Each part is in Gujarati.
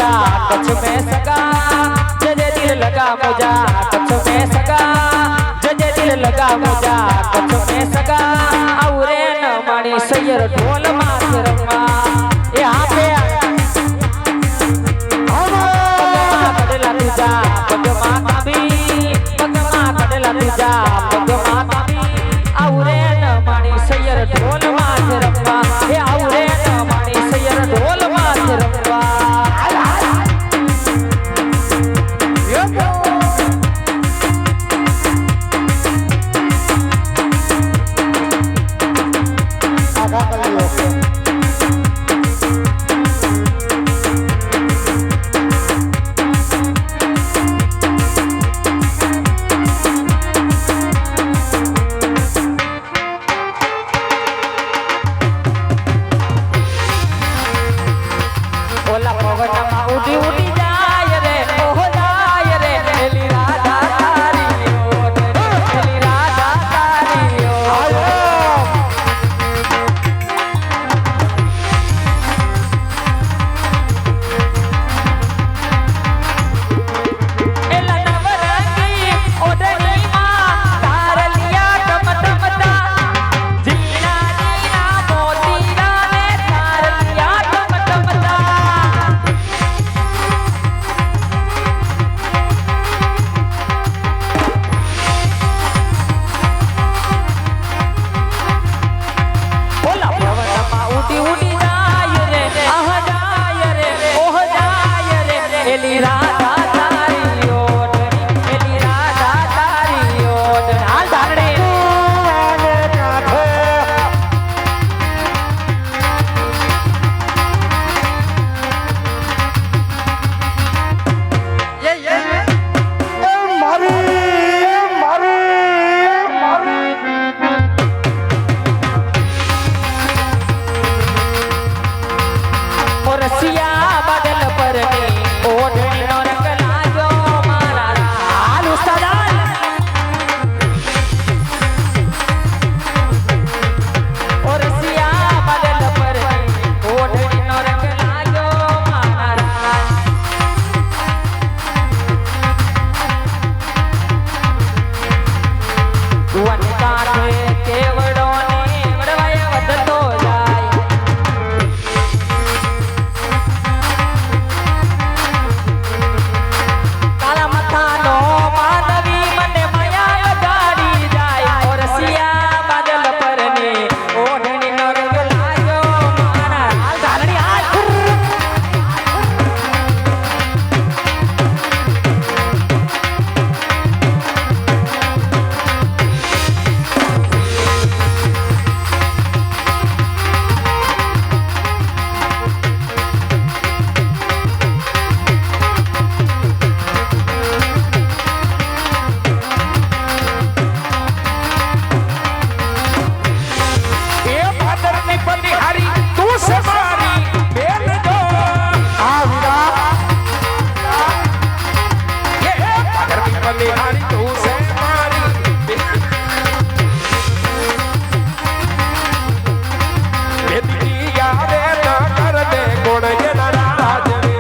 मुझा कच्छ में सगा जजे दिल लगा मुझा कच्छ में सगा जजे दिल लगा मुझा कच्छ में सगा औरे न माणी सैयर ढोल मास रमा यहाँ पे पगमा तुझा पगमा कभी पगमा तुझा पगमा कभी औरे न माणी सैयर ढोल मास रमा ये औरे न माणी सैयर ढोल मास रमा ओला पवन मा उड़ी उड़ी जाय रे ओह जाय रे एली राधा तारी ओ एली राधा तारी ओ एला नवरंगी ओडनी मा तार लिया टमटमता जीना जीना मोतीरा ने तार लिया टमटमता ओला पवन मा उड़ी उड़ी जाय रे आह जाय रे ओह जाय रे एली राधा तारी ओट एली राधा तारी ओट हाल धारणे ओ रसिया बदल पर ओढ़नी नो रंग लाजो मारा लाल उस्तादान ओ रसिया बदल पर ओढ़नी नो रंग लाजो मारा लाल वन काठे केवड़ो ने वड़वाया वदतो जाय काला मथानो मानवी मने माया लगाड़ी जाय और रसिया बादल पर ने ओढ़नी नो रंग लाजो मारा हाल धारणी हाल એ ભાદરની બલિહારી તું છે મારી બેન જો આ વીરા એ ભાદરની બલિહારી તું છે મારી બેટી યારે ના કર દે કોણ એ નારાજ રે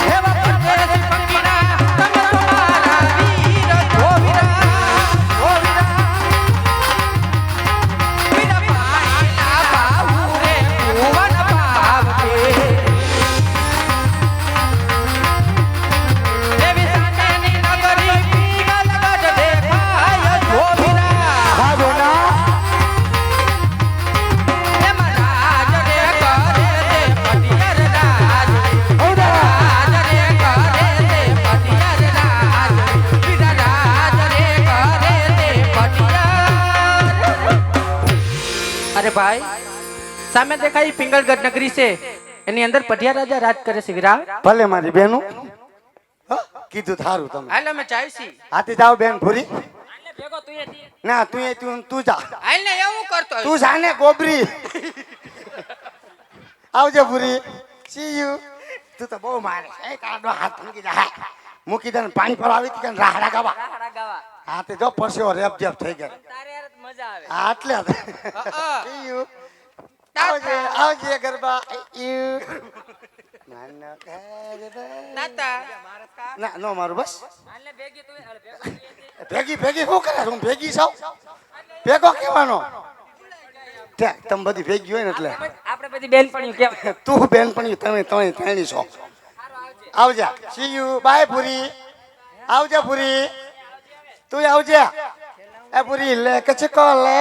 હે વપતે પંગીના તમ તમારા વીર જો વીરા ઓ વીરા વીરા પાઈના બાહુ રે ભુવન ભાવ કે દેવી સાનેની નગરી પીગલ ગઢ દેખાય જો વીરા હા બોલા એ મહારાજ રે કરે દે પટિયર રાજ રાજ રે કરે દે પટિયર રાજ વીરા રાજ રે કરે દે પટિયર अरे भाई सामने देखा ये पिंगलगढ़ नगरी से एनी अंदर पटिया राजा राज करे से विरा ભલે મારી બેનું કીધું થારું તમે हाल में चाय सी આથી જાઓ બેન ભૂરી ભેગો તું એ ના તું જા हाल ने એવું કરતો તું જાને ગોબરી આવજે ભૂરી સી યુ તું તો બહુ મારે એ કાડો હાથ મૂકી જા મૂકી દે પાણી પર આવી કે રાહડા ગાવા રાહડા ગાવા હા તે જો પરસ્યો રેપ જેપ થઈ ગયો તારે યાર મજા આવે આટલે હા. સી યુ આવજે આવજે ગરબા યુ નાનો ગરબા તાતા ના નો મારું બસ ભેગી ભેગી શું કરે હું ભેગી છું ભેગો કેવાનો ત્યાં તમે બધી ભેગી હોય ને એટલે આપણે બધી બેનપણીઓ કેવાય. તું બેનપણી તમે તમે ત્રણેય છો આવજા સી યુ બાય પૂરી આવજા પૂરી તું આવજે એ પૂરી લે કચકો લે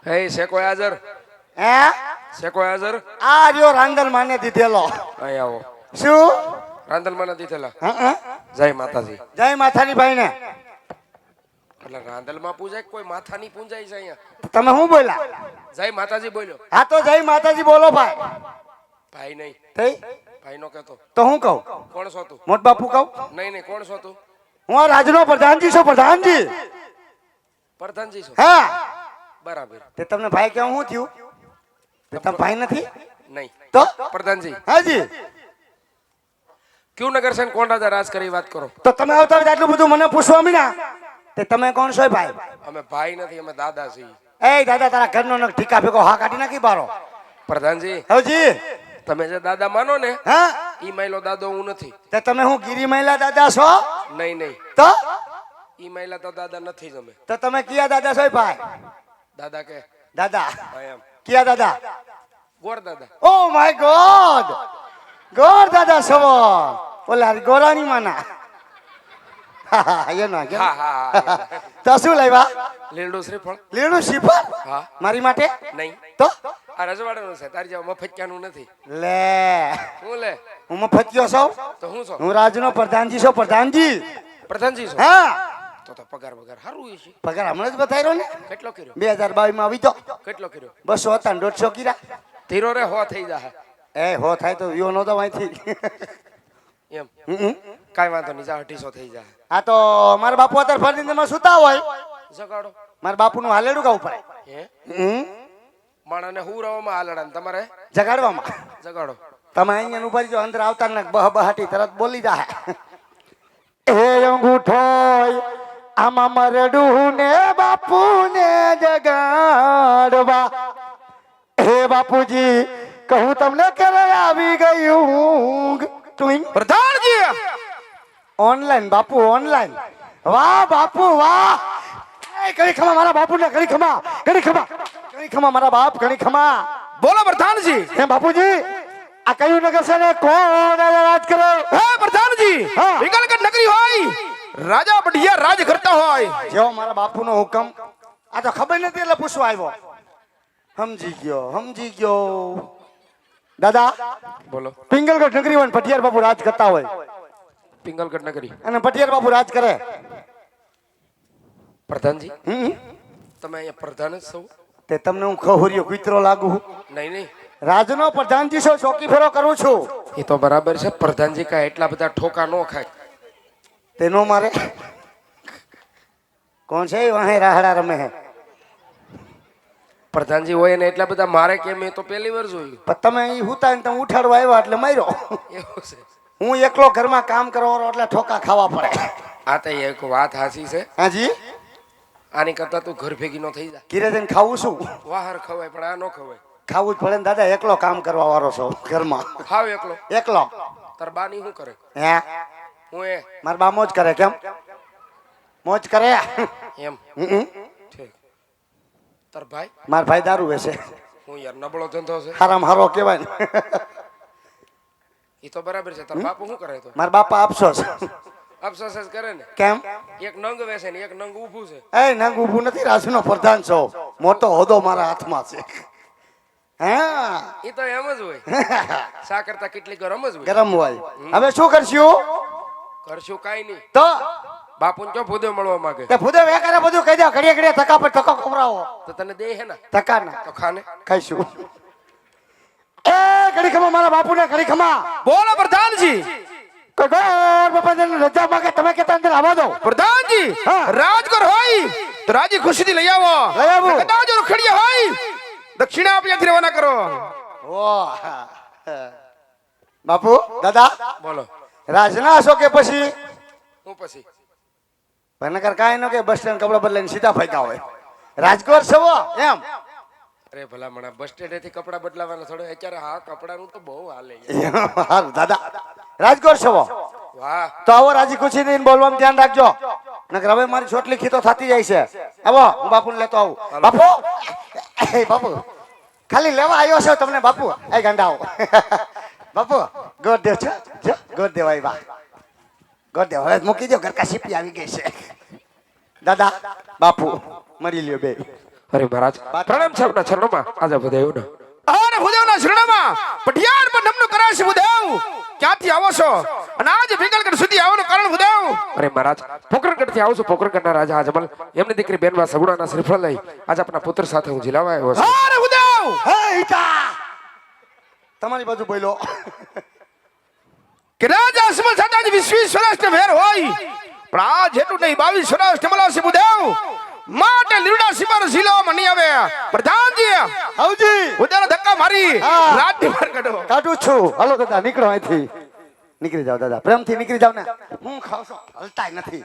હે શેકો હાજર હે શેકો હાજર આ રહ્યો રાંદલ માને દીધેલો અહીં આવો શું રાંદલમાં નથી થયેલા હા જય માતાજી જય માથાની ભાઈ ને એટલે રાંદલમાં પૂજાય કે કોઈ માથાની પૂંજાય છે અહીંયા તમે શું બોલ્યા જય માતાજી બોલ્યો હા તો જય માતાજી બોલો ભાઈ ભાઈ નહીં થઈ ભાઈ નો કહેતો તો હું કહું કોણ છો તું મોટ બાપુ કહું નહીં નહીં કોણ છો તું હું આ રાજનો પ્રધાનજી છું પ્રધાનજી પ્રધાનજી છો હા બરાબર તે તમને ભાઈ કેવું શું થયું તે તમે ભાઈ નથી નહીં તો પ્રધાનજી હાજી ક્યુ નગર છે ને કોણ રાજા રાજ કરી વાત કરો તો તમે આવતા હોય તો આટલું બધું મને પૂછવા મીના તે તમે કોણ છો ભાઈ અમે ભાઈ નથી અમે દાદા છીએ એ દાદા તારા ઘરનો નખ ઠીકા ભેગો હા કાઢી નાખી બારો પ્રધાનજી હવજી તમે જે દાદા માનો ને હા ઈ માયલો દાદો હું નથી તે તમે હું ગીરી મહિલા દાદા છો નહીં નહીં તો ઈ માયલા તો દાદા નથી જ અમે તો તમે કિયા દાદા છો ભાઈ દાદા કે દાદા હા એમ કિયા દાદા ગોર દાદા ઓ માય ગોડ ગોર દાદા છો ઓલા ગોરાની માના એનો હા હા તો શું લાવ્યા લીલડું શ્રીફળ લીલું શીફળ હા મારી માટે નહીં તો આ રજવાડાનું છે તારી જેવા મફતિયાનું નથી લે હું લે હું મફતિયો છું તો હું છો હું રાજનો પ્રધાનજી છું પ્રધાનજી પ્રધાનજી છો હા તો પગાર વગાર સારું છે પગાર હમણાં જ બતાવ્યો ને કેટલો કર્યો 2022 માં આવી તો કેટલો કર્યો 200 હતા ને 150 કર્યા ધીરો રે હો થઈ જાય એ હો થાય તો વિયો નતો અહીંથી એમ હમ. કાઈ વાંધો નહીં જા 250 થઈ જાય આ તો મારા બાપુ અત્યારે ફરજીંદમાં સુતા હોય જગાડો મારા બાપુનું હાલેડું ગાવું પડે હે હમ. માણાને હુરાવામાં હાલડા ને તમારે જગાડવામાં જગાડો તમે અહીંયા ઉભા જો અંદર આવતા ને બહ બહાટી તરત બોલી જાય હે અંગૂઠોય આમાં મરડું ને બાપુ ને જગાડવા હે બાપુજી કહું તમને કરે આવી ગયું ટ્વિંગ પ્રધાનજી ઓનલાઈન બાપુ ઓનલાઈન વાહ બાપુ વાહ એ ઘડી ખમા મારા બાપુ ને ઘડી ખમા મારા બાપ ઘડી ખમા બોલો પ્રધાનજી હે બાપુજી આ કયું નગર છે ને કોણ રાજ કરે હે પ્રધાનજી હા. વિકલગઢ નગરી હોય રાજા બઢિયા રાજ કરતા હોય જેવો મારા બાપુનો હુકમ આ તો ખબર નથી એટલે પૂછવા આવ્યો સમજી ગયો દાદા બોલો પિંગલગઢ નગરી હોય ને પટિયાર બાપુ રાજ કરતા હોય પિંગલગઢ નગરી અને પટિયાર બાપુ રાજ કરે પ્રધાનજી હમ. તમે અહીંયા પ્રધાન જ છો તે તમને હું ખહુરિયો કૂતરો લાગુ નહીં નહીં રાજનો પ્રધાનજી છો ચોકી ફેરો કરું છું એ તો બરાબર છે પ્રધાનજી કા એટલા બધા ઠોકા નો ખાય તેનો મારે કોણ છે વાહે રાહડા રમે હે પ્રધાનજી હોય ને એટલા બધા મારે કેમ એ તો પહેલી વાર જોયું પણ તમે અહીં હુતા ને તમે ઉઠાડવા આવ્યા એટલે માર્યો એવું છે હું એકલો ઘરમાં કામ કરવાનો એટલે ઠોકા ખાવા પડે આ તો એક વાત હાચી છે હાજી આની કરતા તું ઘર ભેગી નો થઈ જા ઘીરે જઈને ખાવું છું વાહર ખવાય પણ આ નો ખવાય ખાવું જ પડે ને દાદા એકલો કામ કરવા વાળો છો ઘરમાં ખાવ એકલો એકલો તાર બાની શું કરે હે હું એ મારા બા મોજ કરે કેમ મોજ કરે એમ હમ. ઠીક તાર ભાઈ મારા ભાઈ દારૂ વેચે હું યાર નબળો ધંધો છે હારામ હારો કહેવાય ને એ તો બરાબર છે તાર બાપુ શું કરે તો મારા બાપા આપશો છે અફસોસ જ કરે ને કેમ એક નંગ વેસે ને એક નંગ ઊભું છે એ નંગ ઊભું નથી રાજનો પ્રધાન છો મોટો હોદો મારા હાથમાં છે હા એ તો એમ જ હોય સા કરતા કેટલી ગરમ જ હોય ગરમ હોય હવે શું કરશું કરશું કાઈ નહીં તો બાપુ જો ભૂદે મળવા માંગે તે ભૂદે વેકારે બધું કહી દો ઘડીએ ઘડીએ ધક્કા પર ધક્કો ખવડાવો તો તને દે હે ને ધક્કા ના તો ખાને ખાઈશું એ ઘડી ખમા મારા બાપુને ઘડી ખમા બોલો પ્રધાનજી કોઈ ગોર બાપા ને રજા માંગે તમે કેતા અંદર આવવા દો પ્રધાનજી હા. રાજગર હોય તો રાજી ખુશીથી લઈ આવો લઈ આવું. કદાચ જો ખડિયા હોય દક્ષિણા આપ્યાથી રવાના કરો વાહ બાપુ દાદા બોલો રાજના છો કે પછી હું પછી ભનકર કાંઈ ન કે બસ સ્ટેન્ડ કપડા બદલાઈને સીધા ફાયકા હોય રાજકોટ છો એમ અરે ભલા મણા બસ સ્ટેન્ડેથી કપડા બદલાવાના થોડો અત્યારે હા કપડાનું તો બહુ હાલે હારું દાદા રાજકોટ છો વાહ તો આવો રાજી ખુશી થી બોલવાનું ધ્યાન રાખજો નકર હવે મારી છોટલી ખીતો થતી જાય છે આવો હું બાપુને લેતો આવું બાપુ એ બાપુ ખાલી લેવા આવ્યો છો તમને બાપુ એ ગાંડાઓ બાપુ ગોર દેવ છો જો ગોર દેવ આવ્યા ગોર દેવ હવે મૂકી દો ઘરકા સીપી આવી ગઈ છે દાદા બાપુ મરી લ્યો બે અરે મહારાજ પ્રણામ છે આપના ચરણોમાં આજા ભદેવનો અરે ભુદેવના શરણમાં પટિયાર પર નમનું કરાય છે ભુદેવ ક્યાંથી આવો છો અને આજ ભીગલગઢ સુધી આવવાનું કારણ ભુદેવ અરે મહારાજ પોકરણગઢથી આવું છું પોકરણગઢના રાજા અજમલ એમની દીકરી બેનવા સગુણાના શ્રીફળ લઈ આજ આપના પુત્ર સાથે હું જીલાવા આવ્યો છું અરે ભુદેવ હે ઈટા તમારી બાજુ બોલો કે રાજા અસમલ સાટાજી 20 સ્વરાષ્ટ્ર ભેર હોય પણ આ જેટલું નહીં 22 સ્વરાષ્ટ્ર મળશે ભુદેવ માટે લીરડા સીમાનો જિલ્લામાં નહીં આવે પ્રધાનજી આવજી ભુદેવનો ધક્કા મારી હા. રાજ્ય બહાર કાઢો કાઢું છું હાલો દાદા નીકળો અહીંથી નીકળી જાઓ દાદા પ્રેમથી નીકળી જાવ ને હું ખાવ છું હલતાય નથી